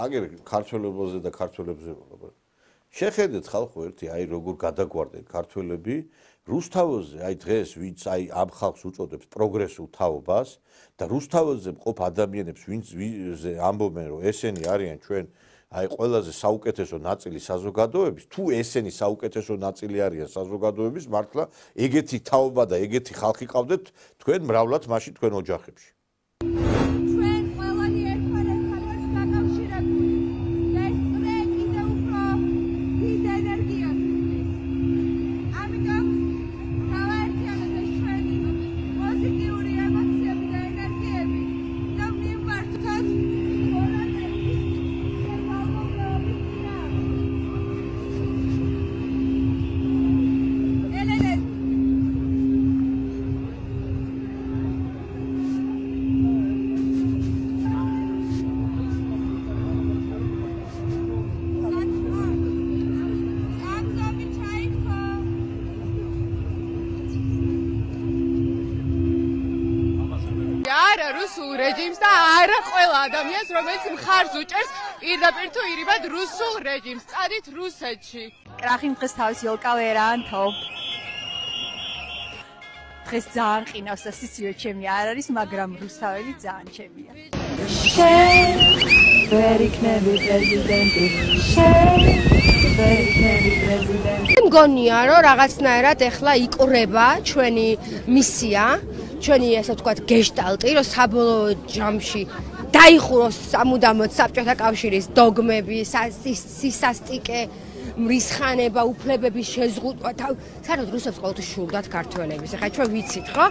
აგერ ქართველებოზე და ქართველებზე შეხედეთ ხალხო ერთი აი როგორ გადაგვარდნენ ქართველები რუსთავაზე აი დღეს ვინც აი ამ ხალხს უწოდებს პროგრესულ თაობას და რუსთავაზე მყოფ ადამიანებს ვინც ამბობენ რომ ესენი არიან ჩვენ აი ყველაზე საუკეთესო ნაწილი საზოგადოების თუ ესენი საუკეთესო ნაწილი არიან საზოგადოების მართლა ეგეთი თაობა და ეგეთი ხალხი ყავდეთ თქვენ მრავლად მაშინ თქვენ ოჯახებში რუსულ რეჟიმს და არა ყველა ადამიანს რომელიც მხარს უჭერს პირდაპირ თუ ირიბად რუსულ რეჟიმს წადით რუსეთში კრახი დღეს თავის ილკავერანთო დღეს ძალიან ყინავს და სიცივე ჩემი არ არის მაგრამ რუსთაველი ძალიან ჩემია შენ ვერ იქნები პრეზიდენტი შენ ვერ იქნები პრეზიდენტი მგონია რომ რაღაცნაირად ეხლა იკვრება ჩვენი მისია ჩვენი ასე ვთქვათ გეშტალტი რომ საბოლოო ჯამში დაიხუროს სამუდამოდ საბჭოთა კავშირის დოგმები სისასტიკე მრისხანება უფლებების შეზღუდვა საერთოდ რუსებს ყოველთვის შურდათ ქართველების ეხლა ჩვენ ვიცით ხო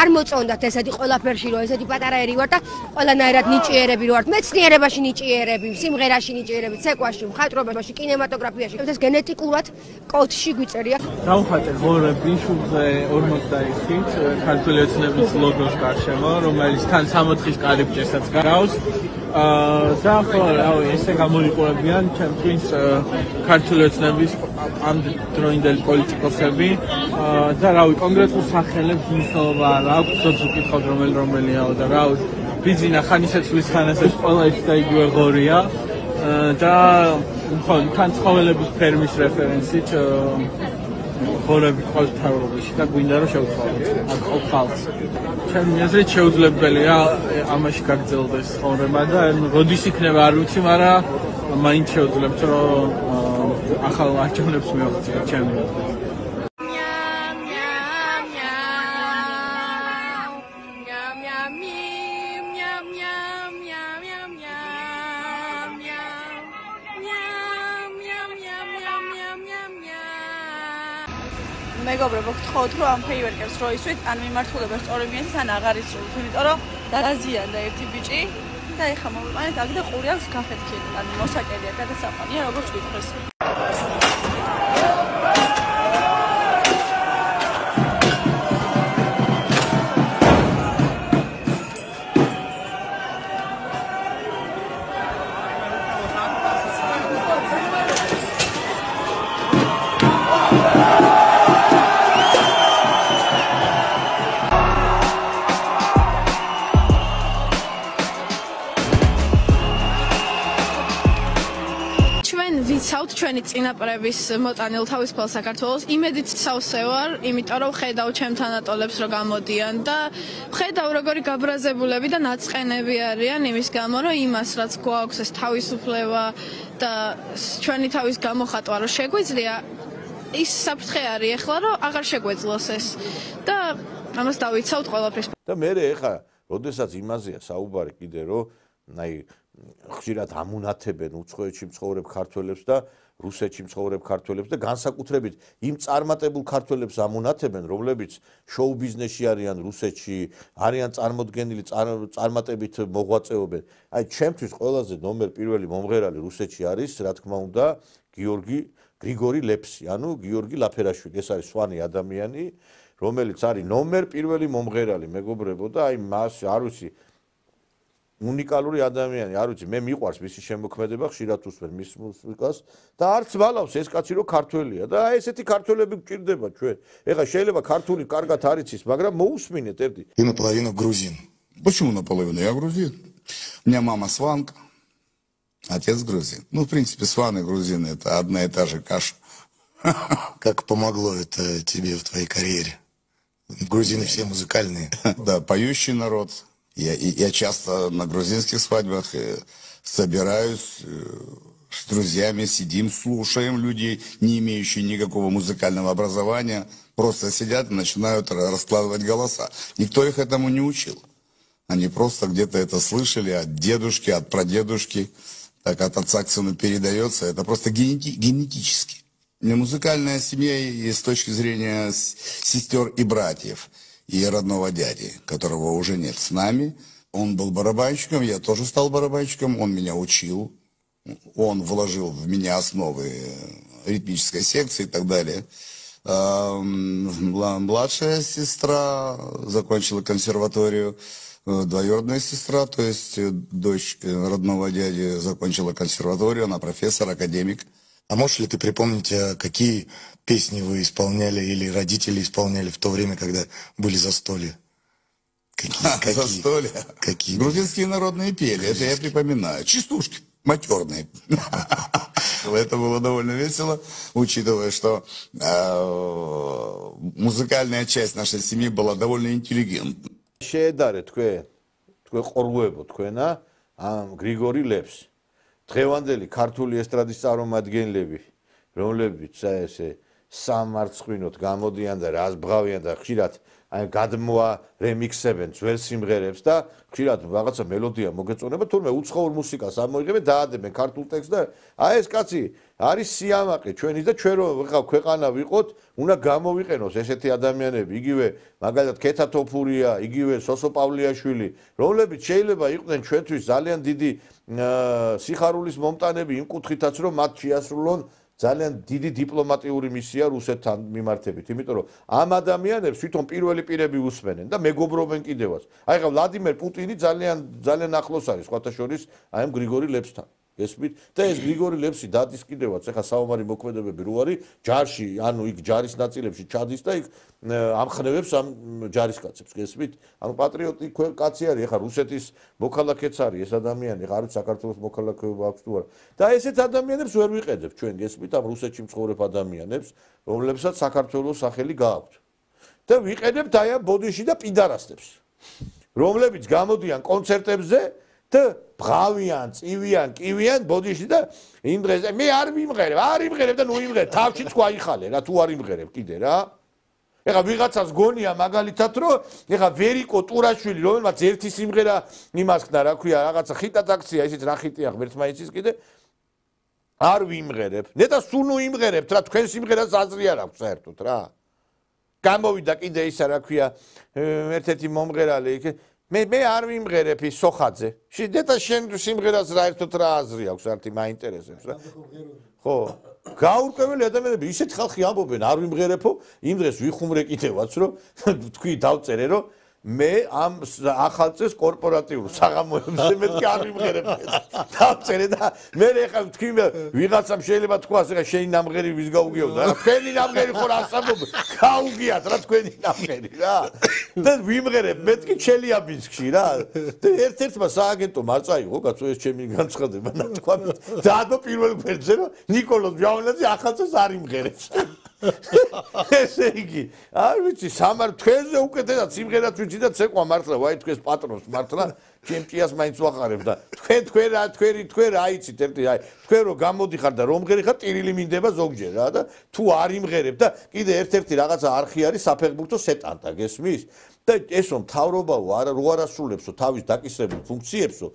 არ მოწონდათ ესეთი ყველაფერში რომ ესეთი პატარაერი ვარ და ყველანაირად ნიჭიერები რო ვართ მეცნიერებაში ნიჭიერები სიმღერაში ნიჭიერები ცეკვაში მხატვრობაში კინემატოგრაფიაში ეს გენეტიკურად კოდში გვიწერია დავხატე ღორები შუბზე 45-ით ქართული ოცნების ლოგოს გარშემო რომელიც თან 64-ის კარიბჭესაც გავს და ხო რავი ესე გამოიყურებიან ჩემთვის ქართული ოცნების ამ დროინდელი პოლიტიკოსები და რავი კონკრეტულ სახელებს მნიშვნელობა არ აქვს თორემ ვკითხავთ რომელიაო და რავი ბიზინა ხანისეცლის ხანასაც ყველა ის და იგივე ღორია და ხო თან ცხოველების ფერმის რეფერენსით ღორები ყავს თავრობაში და გვინდა რომ შევცვალოთ აქ ყოფ ხალხს ჩემი აზრით შეუძლებელია ამაში გაგრძელდეს ცხოვრება და როდის იქნება არ ვიცი მაგრამ მაინც შეუძლებთ რომ ახალ არჩევნებს მივახციოთ ჩემი აზრით მეგობრებო, გთხოვთ რომ ამ ფეივერკებს რო ისვით, ან მიმართულება სწორი მიეცით, ან აღარ ისრულით, იმიტომ რომ დაზიანდა ერთი ბიჭი და ეხლა მოვიყვანეთ აქ და ყური აქვს გახეთქილი, ან მოსაკელია, გადასაყვანია, როგორც გითხრეს. ვიცავთ ჩვენი წინაპრების მოტანილ თავისუფალ საქართველოს იმედით სავსე ვარ, იმიტომ რომ ხედავ ჩემთან ატოლებს რომ გამოდიან და ხედავ როგორი გაბრაზებულები და ნაწყენები არიან იმის გამო რომ იმას რაც გვაქვს ეს თავისუფლება და ჩვენი თავის გამოხატვა რომ შეგვიძლია ის საფრთხე არის ახლა რომ აღარ შეგვეძლოს ეს და ამას დავიცავთ ყველაფრის და მე ეხლა როდესაც იმაზეა საუბარი კიდე რომ აი ხშირად ამუნათებენ უცხოეთში მცხოვრებ ქართველებს და რუსეთში მცხოვრებ ქართველებს და განსაკუთრებით იმ წარმატებულ ქართველებს ამუნათებენ, რომლებიც შოუ ბიზნესში არიან რუსეთში, არიან წარმოდგენილი წარმატებით მოღვაწეობენ. აი ჩემთვის ყველაზე ნომერ პირველი მომღერალი რუსეთში არის, რა თქმა უნდა, გრიგორი ლეფსი, ანუ გიორგი ლაფერაშვილი. ეს არის სვანი ადამიანი, რომელიც არის ნომერ პირველი მომღერალი, მეგობრებო და აი მას არ ვიცი უნიკალური ადამიანი, არ ვიცი, მე მიყვარს მისი შემოქმედება, ხშირად უსმენ მის მუსიკას და არც ბალავს ეს კაცი რომ ქართველია და აი ესეთი ქართველები გვჭირდება ჩვენ. ეხლა შეიძლება ქართული კარგად არ იცის, მაგრამ მოусმინეთ ერთი. Я наполовину грузин. Почему наполовину? Я грузин. У меня мама сванка, Отец грузин. Ну, в принципе, Сван и грузин — это одна и та же каша. Как помогло это тебе в твоей карьере? Грузины все музыкальные. Да, поющий народ. Я часто на грузинских свадьбах собираюсь с друзьями, сидим, слушаем людей, не имеющие никакого музыкального образования, просто сидят и начинают раскладывать голоса. Никто их этому не учил. Они просто где-то это слышали от дедушки, от прадедушки, так от отца к сыну передается. Это просто генетически. Музыкальная семья и с точки зрения сестер и братьев, и родного дяди, которого уже нет с нами. Он был барабанщиком, я тоже стал барабанщиком, он меня учил. Он вложил в меня основы ритмической секции и так далее. Младшая сестра закончила консерваторию. Двоюродная сестра, то есть дочь родного дяди, закончила консерваторию, она профессор, академик. А можешь ли ты припомнить, какие песни вы исполняли или родители исполняли в то время, когда были застолья? Застолья? Какие? Грузинские народные пели, это я припоминаю. Частушки матерные. Это было довольно весело, учитывая, что музыкальная часть нашей семьи была довольно интеллигентной. შეედარეთ თქვენ ყორღუებო თქვენა ამ გრიგორი ლეფს დღევანდელი ქართული ესტრადის წარმომადგენლები რომლებიც ესე სამარცხვინოთ გამოდიან და რას ბღავიან და ხშირად აი გადმოა რემიქსებენ ძველ სიმღერებს და ხშირად რაღაცა მელოდია მოგეწონება თურმე უცხოურ მუსიკას ამოიღებენ დაადებენ ქართულ ტექსტს და აი ეს კაცი არის სიამაყე ჩვენის და ჩვენ რომ ვიყავ ქვეყანა ვიყოთ უნდა გამოვიყენოს ესეთი ადამიანები იგივე მაგალითად ქეთა თოფურია იგივე სოსო პავლიაშვილი რომლებიც შეიძლება იყვნენ ჩვენთვის ძალიან დიდი სიხარულის მომტანები იმ კუთხითაც რომ მათ შეასრულონ ძალიან დიდი დიპლომატიური მისია რუსეთთან მიმართებით, იმიტომ რომ ამ ადამიანებს თვითონ პირველი პირები უსმენენ და მეგობრობენ კიდევაც. აი ხა ვლადიმერ პუტინი ძალიან ახლოს არის სხვათა შორის აი ამ გრიგორი ლეფსთან. გესმით? და ეს გრიგორი ლეფსი დადის კიდევაც, ეხა საომარი მოქმედებები რო არის, ჯარში, ანუ იქ ჯარის ნაწილებში ჩადის და იქ ამხნევებს ამ ჯარისკაცებს, გესმით? ანუ პატრიოტი კაცი არის, ეხა რუსეთის მოქალაქეც არის ეს ადამიანი, ეხა არის საქართველოს მოქალაქეობა აქვს თუ არა. და ესეთ ადამიანებს ვერ ვიყედებ ჩვენ, გესმით? ამ რუსეთში მცხოვრებ ადამიანებს, რომლებსაც საქართველოს სახელი გააქვთ. და ვიყედებთ აი ამ ბოდიში და პიდარასტებს, რომლებიც გამოდიან კონცერტებზე და ბღავიან, წივიან, კივიან ბოდიში და იმ დღეზე მე არ ვიმღერებ და ნუ იმღერ, თავშიც ხო აიხალე რა, თუ არ იმღერებ კიდე რა. ეხა ვიღაცას გონია მაგალითად რომ ეხა ვერიკო ტურაშვილი რომელმაც ერთი სიმღერა იმასქნა რა ქვია, რაღაცა ხიტად აქცია, ისიც რა ხიტია ღმერთმა იცის კიდე არ ვიმღერებ. ნეტა სულ ნუ იმღერებთ რა, თქვენ სიმღერას აზრი არ აქვს საერთოდ რა. გამოვიდა კიდე ისა რა ქვია, ერთ-ერთი მომღერალი იქ მე არ ვიმღერებ ის სოხაძე. შედეტა შენ სიმღერას რა ერთოდ რა აზრი აქვს, არტი მაინტერესებს რა. ხო, გაურკვეველი ადამიანები ისეთ ხალხი ამბობენ, არ ვიმღერებო, იმ დღეს ვიხუმრე კიდევაც, რომ თქვი დავწერე, რომ მე ამ ახალ წელს კორპორატიულ საღამოებზე მეთქი არ ვიმღერებ. დავწერე და მე ეხლა თქვი ვიღაცამ შეიძლება თქვას, ეხლა შენი ნამღერი ვის გაუგიობდა რა, თქვენი ნამღერი ხო რას ამბობ, გაუგიათ რა თქვენი ნამღერი რა. და ვიმღერებ მეთქი ჩელიაბინსკში რა. და ერთ-ერთმა სააგენტომ არ წაიღო, კაცო ეს ჩემი განცხადება და თქვა დაადო პირველ გვერდზე რომ ნიკოლოზ ჟავნაძე ახალ წელს არ იმღერებს. ესე იგი, არ ვიცი, სამარ თქვენზე უკეთესად სიმღერაც ვიცი და ცეკვა მართლა, ვაი თქვენს პატრონს მართლა, ჩემპიონს მაინც ვაყარებ და თქვენ რა იცით ერთი, აი, თქვენ რო გამოდიხარ და რომ მღერიხარ, ტირილი მინდება ზოგჯერ რა და თუ არ იმღერებ და კიდე ერთ-ერთი რაღაცა არხი არის საფეხბურთო სეტანტა, გესმის? და ესო მთავრობაო რო არასრულებსო თავის დაკისრებულ ფუნქციებსო,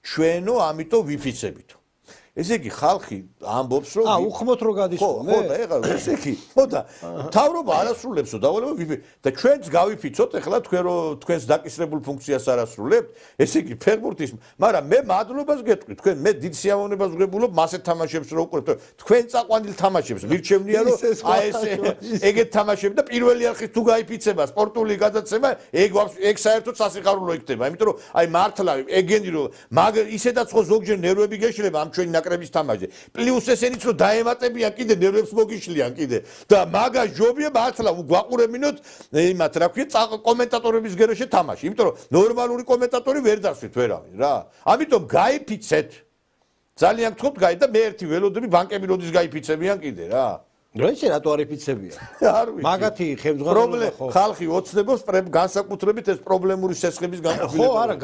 ჩვენო ამიტომ ვიფიცებითო. ესე იგი ხალხი ამბობს რომ უხმოთ რო გადისხო მე ხო და ეხლა ესე იგი ხო და თავრობა არასრულებსო დავალება და ჩვენც გავიფიცოთ ეხლა თქვენ რო თქვენს დაკისრებულ ფუნქციას არასრულებთ ესე იგი ფეხბურთის მაგრამ მე მადლობას გეტყვი თქვენ მე დიდ სიამოვნებას ვღებულობ მასე თამაშებს რო უყურებთ თქვენ წაყვანილ თამაშებს მირჩევნია რომ აი ესე ეგეთ თამაშები და პირველი არხის თუ გაიფიცება სპორტული გადაცემა ეგ საერთოდ სასიხარულო იქნება იმიტომ რომ აი მართლა ეგენი რომ ისედაც ხო ზოგჯერ ნერვები გეშლება ამ ჩვენი ნაკრების თამაშზე. პლუს ესენიც რომ დაემატებიან კიდე ნერვებს მოგიშლიან კიდე. და მაგა ჯობია მართლა გვაყურებინოთ იმათ რა ქვია კომენტატორების გერეშე თამაში. იმიტომ რომ ნორმალური კომენტატორი ვერ დასვით ვერავინ რა. ამიტომ გაიფიცეთ ძალიან გთხოვთ გაი და მე ერთი ველოდები ბანკები როდის გაიფიცებიან კიდე რა რა ისე რატო არ იფიცებიან არ ვიცი მაგათი ხელმძღვანელობა ხალხი ოცნებობს განსაკუთრებით ეს პრობლემური შესხების განყოფილება ხო არა